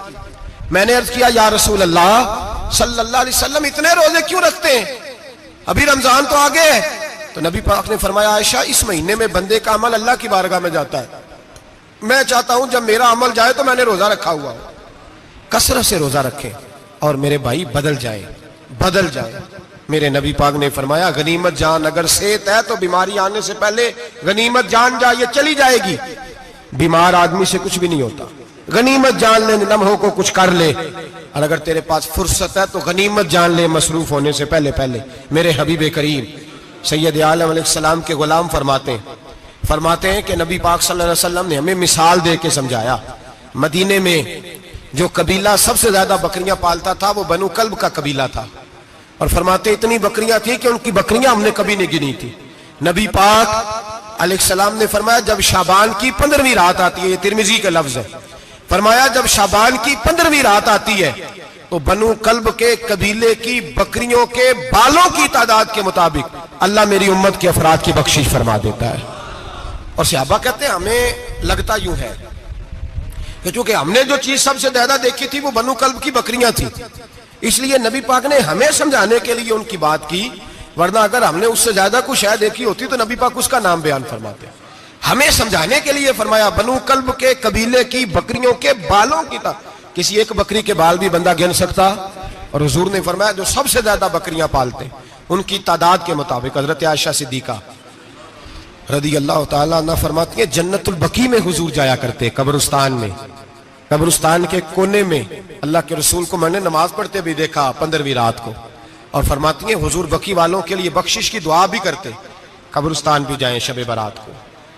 मैंने अर्ज किया या रसूल अल्लाह सल्लल्लाहु अलैहि वसल्लम इतने रोजे क्यों रखते हैं, अभी रमजान तो आगे है। तो नबी पाक ने फरमाया आयशा इस महीने में बंदे का अमल अल्लाह की बारगाह में जाता है, मैं चाहता हूं जब मेरा अमल जाए तो मैंने रोजा रखा हुआ हो। कसरत से रोजा रखें और मेरे भाई बदल जाए, बदल जाए। मेरे नबी पाक ने फरमाया गनीमत जान, अगर सेहत है तो बीमारी आने से पहले गनीमत जान जा, ये चली जाएगी। बीमार आदमी से कुछ भी नहीं होता, गनीमत जान ले, लम्हों को कुछ कर ले। और अगर तेरे पास फुर्सत है तो गनीमत जान ले मसरूफ होने से पहले पहले। मेरे हबीब करीम सैयद आलम अलैहिस्सलाम के गुलाम फरमाते हैं कि नबी पाक सल्लल्लाहु अलैहि वसल्लम ने हमें मिसाल दे के समझाया। मदीने में जो कबीला सबसे ज्यादा बकरियां पालता था वो बनु कल्ब का कबीला था, और फरमाते इतनी बकरियां थी कि उनकी बकरियां हमने कभी नहीं गिनी थी। नबी पाक अलैहिस्सलाम ने फरमाया जब शाबान की 15वीं रात आती है, ये तिरमिजी का लफ्ज है, फरमाया जब शाबान की 15वीं रात आती है तो बनु कल्ब के कबीले की बकरियों के बालों की तादाद के मुताबिक अल्लाह मेरी उम्मत के अफराद की बख्शिश फरमा देता है। और सहाबा कहते हैं हमें लगता यूं है कि चूंकि हमने जो चीज सबसे ज्यादा देखी थी वो बनु कल्ब की बकरियां थी, इसलिए नबी पाक ने हमें समझाने के लिए उनकी बात की, वरना अगर हमने उससे ज्यादा कुछ शायद देखी होती तो नबी पाक उसका नाम बयान फरमाते। हमें समझाने के लिए फरमाया बनु कल्ब के कबीले की बकरियों के बालों की था, किसी एक बकरी के बाल भी बंदा गिन सकता। और हुजूर ने फरमाया जो सबसे ज्यादा बकरियां पालते उनकी तादाद के मुताबिक हजरत आयशा सिद्दीका रदी अल्लाह ताला अन्हा फरमाती है जन्नतुल बकी में हुजूर जाया करते, कब्रिस्तान में, कब्रिस्तान के कोने में। अल्लाह के रसूल को मैंने नमाज पढ़ते भी देखा 15वीं रात को, और फरमाती है हुजूर बकी वालों के लिए बख्शिश की दुआ भी करते, कब्रिस्तान भी जाएं शब बारात को,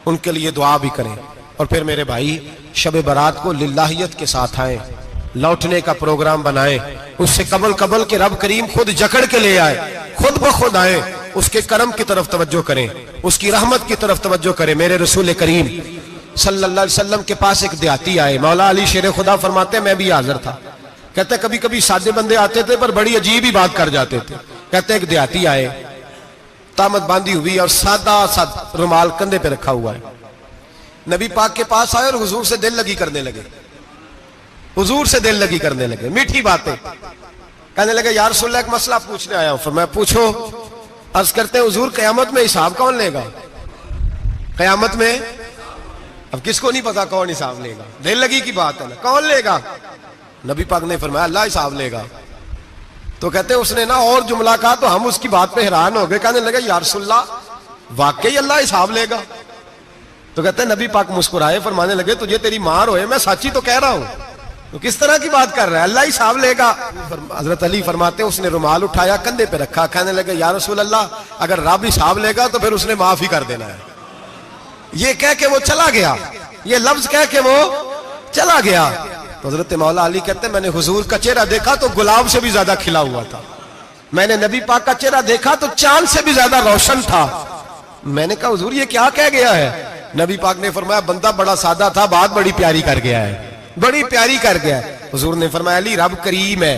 उनके लिए दुआ भी करें। और फिर मेरे भाई शब बारात को लिल्लाहियत के साथ आए, लौटने का प्रोग्राम बनाए, उससे कबल के रब करीम खुद जकड़ के ले आए, खुद ब खुद आए, उसके करम की तरफ तवज्जो करें, उसकी रहमत की तरफ तवज्जो करें। मेरे रसूल करीम सल्लल्लाहु अलैहि वसल्लम के पास एक देहाती आए, मौला अली शेर खुदा फरमाते मैं भी हाजिर था। कहते कभी कभी सादे बंदे आते थे पर बड़ी अजीब ही बात कर जाते थे। कहते एक देहाती आए, तामत बांधी हुई और सादा सा रुमाल कंधे पे रखा हुआ है, नबी पाक के पास आए और हुजूर से दिल लगी करने लगे, हुजूर से दिल लगी करने लगे, मीठी बातें कहने लगे यार रसूलल्लाह एक मसला पूछने आया हूं। फिर मैं पूछो। अर्ज करते हैं हुजूर कयामत में हिसाब कौन लेगा, कयामत में अब किसको नहीं पता कौन हिसाब लेगा, दिल लगी की बात है ना, कौन लेगा। नबी पाक ने फरमाया अल्लाह हिसाब लेगा। तो कहते उसने ना और जुमला कहा तो हम उसकी बात पे हैरान हो गए, कहने लगे या रसूलल्लाह वाकई अल्लाह हिसाब लेगा। तो कहते नबी पाक मुस्कुराए, फरमाने लगे तुझे तेरी मार होए, मैं सच्ची तो कह रहा हूं, तो किस तरह की बात कर रहा है, अल्लाह हिसाब लेगा। हजरत अली फरमाते उसने रुमाल उठाया कंधे पे रखा, कहने लगे या रसूल अल्लाह अगर रब हिसाब लेगा तो फिर उसने माफ ही कर देना है, ये कह के वो चला गया, ये लफ्ज कह के वो चला गया। तो हजरत मौला अली कहते हैं मैंने हुजूर का चेहरा देखा तो गुलाब से भी ज्यादा खिला हुआ था, मैंने नबी पाक का चेहरा देखा तो चांद से भी ज्यादा रोशन था। मैंने कहा हुजूर ये क्या कह गया है? नबी पाक ने फरमाया बंदा बड़ा सादा था, बात बड़ी प्यारी कर गया है, बड़ी प्यारी कर गया है। हुजूर ने फरमाया अली रब करीम है,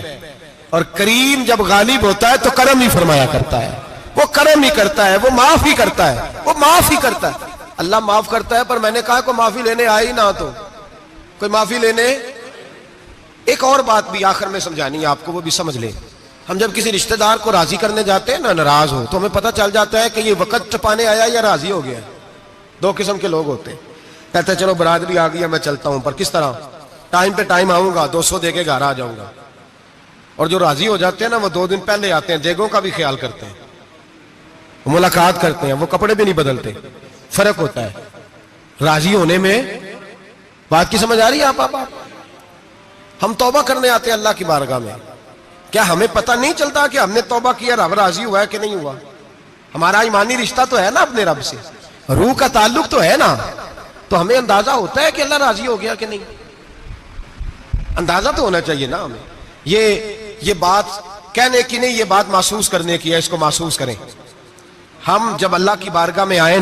और करीम जब गालिब होता है तो करम ही फरमाया करता है, वो करम ही करता है, वो माफ ही करता है, वो माफ ही करता है। अल्लाह माफ करता है, पर मैंने कहा कोई माफी लेने आए ही ना, तो कोई माफी लेने। एक और बात भी आखिर में समझानी है आपको, वो भी समझ ले। हम जब किसी रिश्तेदार को राजी करने जाते हैं ना, नाराज हो, तो हमें पता चल जाता है कि ये वक्त टपाने आया या राजी हो गया। दो किस्म के लोग होते हैं, कहते हैं चलो बरादरी आ गई मैं चलता हूं, पर किस तरह? टाइम पे टाइम आऊंगा, 200 दे के घर आ जाऊंगा। और जो राजी हो जाते हैं ना, वो 2 दिन पहले आते हैं, देगों का भी ख्याल करते हैं, मुलाकात करते हैं, वो कपड़े भी नहीं बदलते। फर्क होता है राजी होने में। बात की समझ आ रही है आप? हम तौबा करने आते हैं अल्लाह की बारगाह में, क्या हमें पता नहीं चलता कि हमने तौबा किया, रब राजी हुआ है कि नहीं हुआ? हमारा ईमानी रिश्ता तो है ना अपने रब से, रूह का ताल्लुक तो है ना, तो हमें अंदाजा होता है कि अल्लाह राजी हो गया कि नहीं। अंदाजा तो होना चाहिए ना हमें। ये बात कहने की नहीं, ये बात महसूस करने की है, इसको महसूस करें। हम जब अल्लाह की बारगाह में आए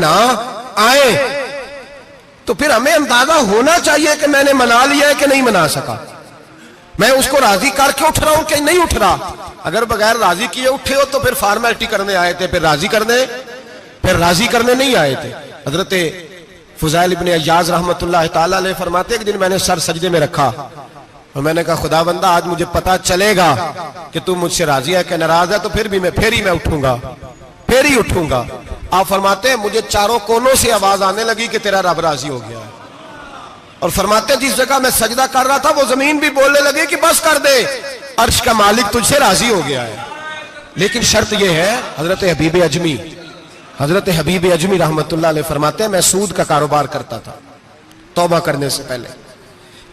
तो फिर हमें अंदाजा होना चाहिए कि मैंने मना लिया है कि नहीं मना सका, मैं उसको राजी करके उठ रहा हूं कि नहीं उठ रहा। अगर बगैर राजी किए उठे हो तो फिर फॉर्मेलिटी करने आए थे, फिर राजी करने नहीं आए थे। हजरत फुज़ैल इब्न अय्याज़ रहमतुल्लाह ताला अलैह फरमाते, एक दिन मैंने सर सजदे में रखा और मैंने कहा खुदा बंदा आज मुझे पता चलेगा कि तू मुझसे राजी है कि नाराज है, तो फिर ही मैं उठूंगा, फिर ही उठूंगा। आप फरमाते हैं मुझे चारों कोनों से आवाज आने लगी कि तेरा रब राजी हो गया है। और फरमाते हैं जिस जगह मैं सजदा कर रहा था वो जमीन भी बोलने लगी कि बस कर दे, अर्श का मालिक तुझसे राजी हो गया है। लेकिन शर्त यह है, हजरत हबीब अजमी रहमतुल्लाह अलैह फरमाते हैं मैं सूद का कारोबार करता था तौबा करने से पहले।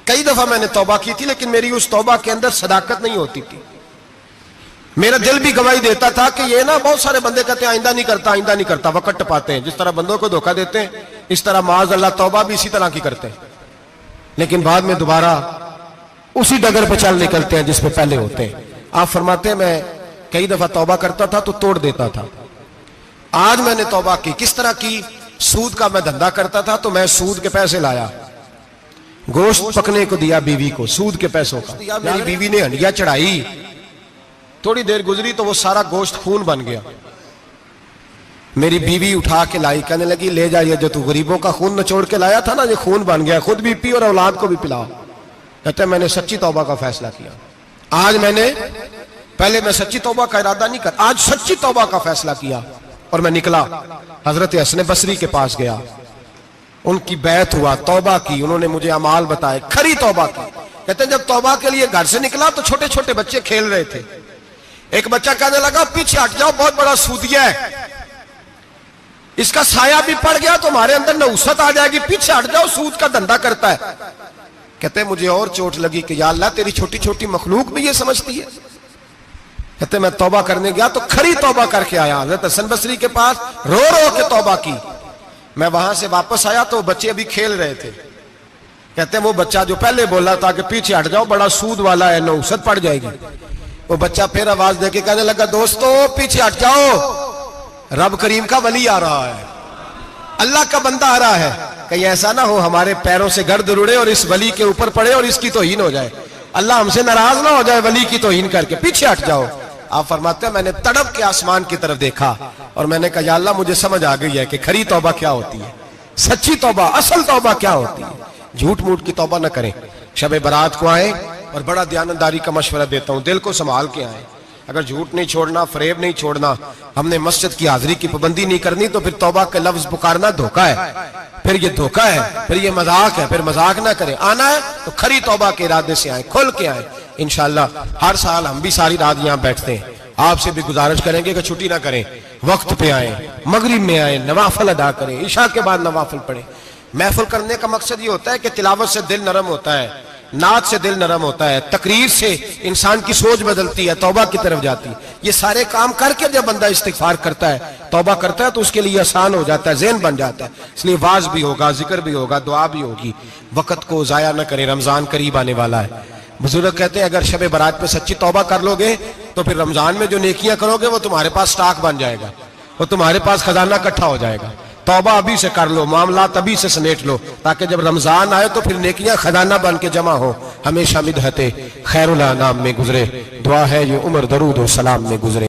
कई दफा मैंने तौबा की थी, लेकिन मेरी उस तौबा के अंदर सदाकत नहीं होती थी। मेरा दिल भी गवाही देता था कि ये ना बहुत सारे बंदे कहते हैं आइंदा नहीं करता, वक़्त टपाते हैं, जिस तरह बंदों को धोखा देते हैं इस तरह माज़ अल्लाह तौबा भी इसी तरह की करते हैं, लेकिन बाद में दोबारा उसी डगर पर चल निकलते हैं जिस पे पहले होते हैं। आप फरमाते हैं मैं कई दफा तौबा करता था तो तोड़ देता था। आज मैंने तौबा की, किस तरह की? सूद का मैं धंधा करता था तो मैं सूद के पैसे लाया, गोश्त पकने को दिया बीवी को, सूद के पैसों का। मेरी बीवी ने हंडिया चढ़ाई, थोड़ी देर गुजरी तो वो सारा गोश्त खून बन गया। मेरी बीवी उठा के लाई, कहने लगी ले जाइए जो तू गरीबों का खून निचोड़ के लाया था ना, ये खून बन गया, खुद भी पी और औलाद को भी पिलाओ। कहते मैंने सच्ची तौबा का फैसला किया। आज पहले मैं सच्ची तौबा का इरादा नहीं कर, आज सच्ची तौबा का फैसला किया और मैं निकला हजरत हसन बसरी के पास गया, उनकी बैत हुआ, तौबा की, उन्होंने मुझे अमाल बताए, खरी तौबा की। कहते जब तौबा के लिए घर से निकला तो छोटे छोटे बच्चे खेल रहे थे। एक बच्चा कहने लगा पीछे हट जाओ, बहुत बड़ा सूदिया है, इसका साया भी पड़ गया तो हमारे अंदर नहुसत आ जाएगी, पीछे हट जाओ, सूद का धंधा करता है। कहते मुझे और चोट लगी कि या अल्लाह तेरी छोटी छोटी मखलूक भी ये समझती है। कहते मैं तौबा करने गया तो खरी तौबा करके आया हज़रत हसन बसरी के पास, रो रो के तौबा की। मैं वहां से वापस आया तो बच्चे अभी खेल रहे थे। कहते वो बच्चा जो पहले बोला था कि पीछे हट जाओ बड़ा सूद वाला है, नहुसत पड़ जाएगी, वो बच्चा फिर आवाज देके कहने लगा दोस्तों पीछे हट जाओ, रब करीम का वली आ रहा है, अल्लाह का बंदा आ रहा है, कहीं ऐसा ना हो हमारे पैरों से गर्द उड़े और इस वली के ऊपर पड़े और इसकी तौहीन हो जाए, अल्लाह हमसे नाराज ना हो जाए वली की तौहीन करके, पीछे हट जाओ। आप फरमाते हैं मैंने तड़प के आसमान की तरफ देखा और मैंने कहा या अल्लाह मुझे समझ आ गई है कि खरी तौबा क्या होती है, सच्ची तौबा, असल तौबा क्या होती है। झूठ मूठ की तौबा न करें। शब बारात को आए और बड़ा दयानतदारी का मशवरा देता हूं, दिल को संभाल के आए। अगर झूठ नहीं छोड़ना, फरेब नहीं छोड़ना, हमने मस्जिद की हाजिरी की पाबंदी नहीं करनी तो फिर तौबा के लफ्ज पुकारना धोखा है, फिर ये धोखा है, फिर ये मजाक है, फिर मजाक ना करें। आना है तो खरी तौबा के इरादे से आए, खुल के आए। इंशाअल्लाह हर साल हम भी सारी रात यहाँ बैठते हैं, आपसे भी गुजारिश करेंगे कि छुट्टी ना करें, वक्त पे आए, मगरिब में आए, नवाफिल अदा करें, इशा के बाद नवाफिल पढ़ें। महफिल करने का मकसद ये होता है कि तिलावत से दिल नरम होता है, नात से दिल नरम होता है, तकरीर से इंसान की सोच बदलती है, तौबा की तरफ जाती है। ये सारे काम करके जब बंदा इस्तिगफार करता है, तौबा करता है, तो उसके लिए आसान हो जाता है, ज़हन बन जाता है। इसलिए वाज भी होगा, जिक्र भी होगा, दुआ भी होगी। वक्त को जाया न करें, रमजान करीब आने वाला है। बुजुर्ग कहते हैं अगर शब बारात पे सच्ची तौबा कर लोगे तो फिर रमजान में जो नेकियां करोगे वो तुम्हारे पास स्टॉक बन जाएगा, वो तुम्हारे पास खजाना इकट्ठा हो जाएगा। तौबा अभी से कर लो, मामला तभी से समेट लो, ताकि जब रमजान आए तो फिर नेकियां खजाना बन के जमा हो। हमेशा मिदहते खैरुल अनाम में गुजरे, दुआ है ये उम्र दरूद और सलाम में गुजरे।